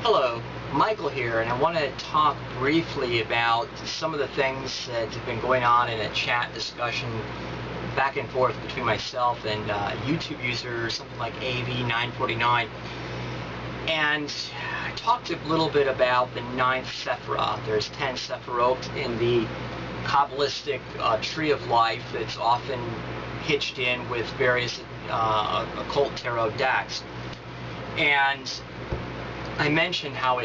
Hello, Michael here, and I want to talk briefly about some of the things that have been going on in a chat discussion back and forth between myself and YouTube user, something like AV949. And I talked a little bit about the ninth Sephirah. There's 10 Sephirot in the Kabbalistic tree of life that's often hitched in with various occult tarot decks. And I mentioned how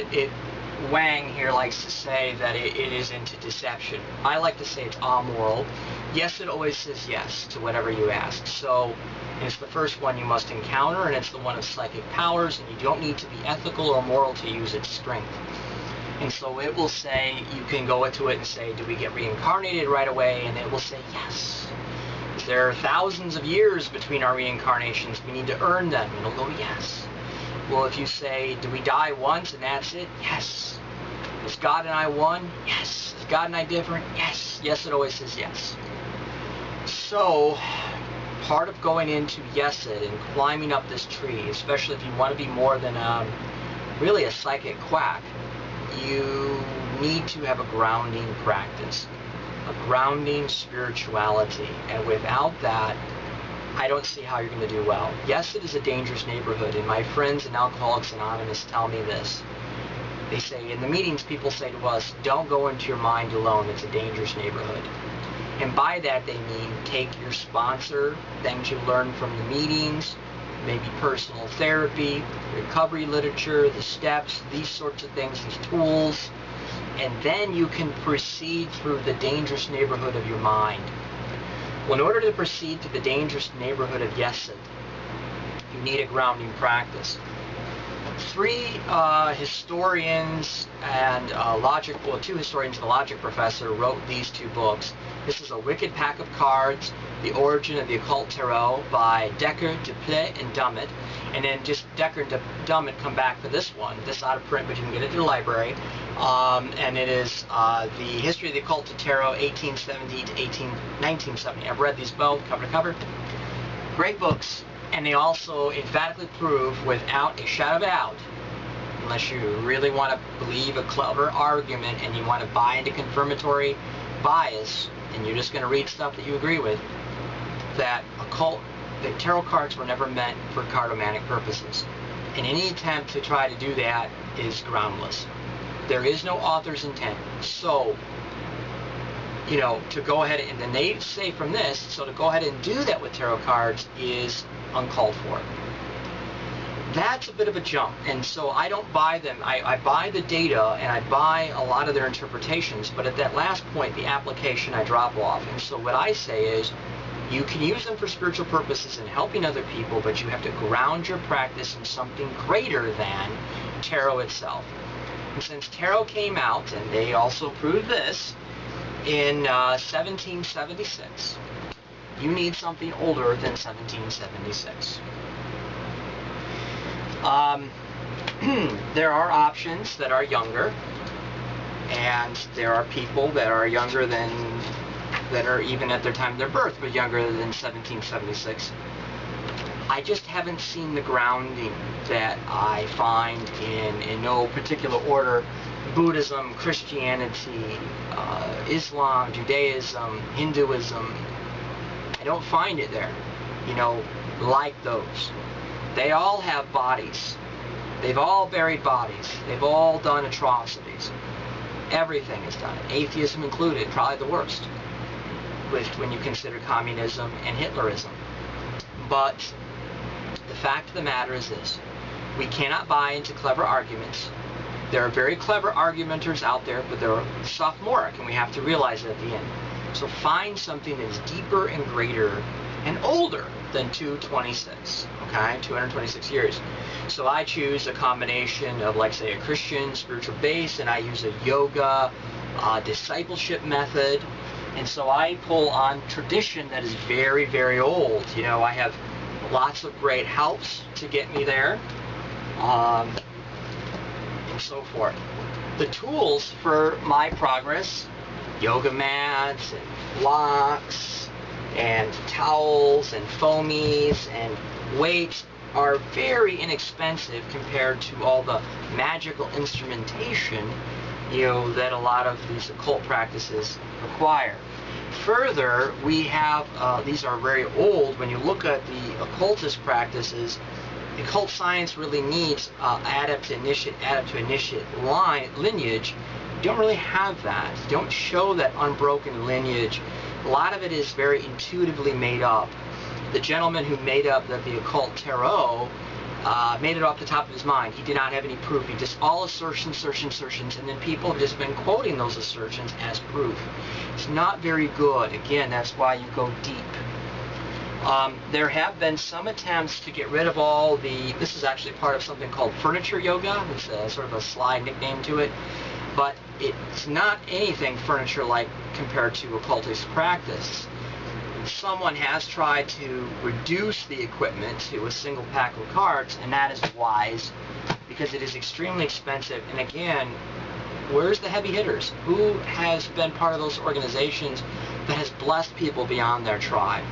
Wang here likes to say that it is into deception. I like to say it's amoral. Yes, it always says yes to whatever you ask. So it's the first one you must encounter, and it's the one of psychic powers, and you don't need to be ethical or moral to use its strength. And so it will say, you can go into it and say, do we get reincarnated right away? And it will say yes. There are thousands of years between our reincarnations. We need to earn them. And it'll go yes. Well, if you say, do we die once and that's it? Yes. Is God and I one? Yes. Is God and I different? Yes. Yes, it always says yes. So, part of going into Yesid and climbing up this tree, especially if you want to be more than really a psychic quack, you need to have a grounding practice, a grounding spirituality. And without that, I don't see how you're going to do well. Yes, it is a dangerous neighborhood, and my friends in Alcoholics Anonymous tell me this. They say, in the meetings, people say to us, don't go into your mind alone, it's a dangerous neighborhood. And by that they mean take your sponsor, things you learn from the meetings, maybe personal therapy, recovery literature, the steps, these sorts of things, these tools, and then you can proceed through the dangerous neighborhood of your mind. Well, in order to proceed to the dangerous neighborhood of Yesid, you need a grounding practice. Three historians and two historians and a logic professor wrote these two books. This is A Wicked Pack of Cards, The Origin of the Occult Tarot by Decker, Dupleix, and Dummett. And then just Decker and Dummett come back for this one. This is out of print, but you can get it at the library. And it is The History of the Occult Tarot, 1870 to 1970. I've read these both, cover to cover. Great books. And they also emphatically prove, without a shadow of a doubt, unless you really want to believe a clever argument and you want to buy into confirmatory bias, and you're just going to read stuff that you agree with, that tarot cards were never meant for cartomantic purposes. And any attempt to try to do that is groundless. There is no author's intent. So, you know, to go ahead, and then they say from this, so to go ahead and do that with tarot cards is uncalled for. That's a bit of a jump, and so I don't buy them. I buy the data, and I buy a lot of their interpretations, but at that last point, the application, I drop off. And so what I say is, you can use them for spiritual purposes and helping other people, but you have to ground your practice in something greater than tarot itself. And since tarot came out, and they also proved this, in 1776, you need something older than 1776. There are options that are younger, and there are people that are younger that are even at their time of their birth, but younger than 1776. I just haven't seen the grounding that I find in no particular order. Buddhism, Christianity, Islam, Judaism, Hinduism. I don't find it there, you know, like those. They all have bodies. They've all buried bodies. They've all done atrocities. Everything is done, atheism included, probably the worst, when you consider communism and Hitlerism. But the fact of the matter is this: we cannot buy into clever arguments. There are very clever argumenters out there, but they're sophomoric, and we have to realize it at the end. So find something that is deeper and greater and older than 226, okay, 226 years. So I choose a combination of, like, say, a Christian spiritual base, and I use a yoga discipleship method. And so I pull on tradition that is very, very old. You know, I have lots of great helps to get me there, and so forth. The tools for my progress: yoga mats and blocks and towels and foamies and weights are very inexpensive compared to all the magical instrumentation, that a lot of these occult practices require. Further, we have, these are very old. When you look at the occultist practices, occult science really needs adept to initiate lineage. You don't really have that. You don't show that unbroken lineage. A lot of it is very intuitively made up. The gentleman who made up the occult tarot made it off the top of his mind. He did not have any proof. He just all assertions, and then people have just been quoting those assertions as proof. It's not very good. Again, that's why you go deep. There have been some attempts to get rid of all this is actually part of something called furniture yoga. It's sort of a sly nickname to it. But it's not anything furniture-like compared to occultist practice. Someone has tried to reduce the equipment to a single pack of cards, and that is wise because it is extremely expensive. And again, where's the heavy hitters? Who has been part of those organizations that has blessed people beyond their tribe?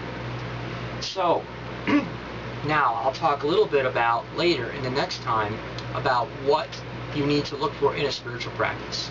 So now I'll talk a little bit about later in the next time about what you need to look for in a spiritual practice.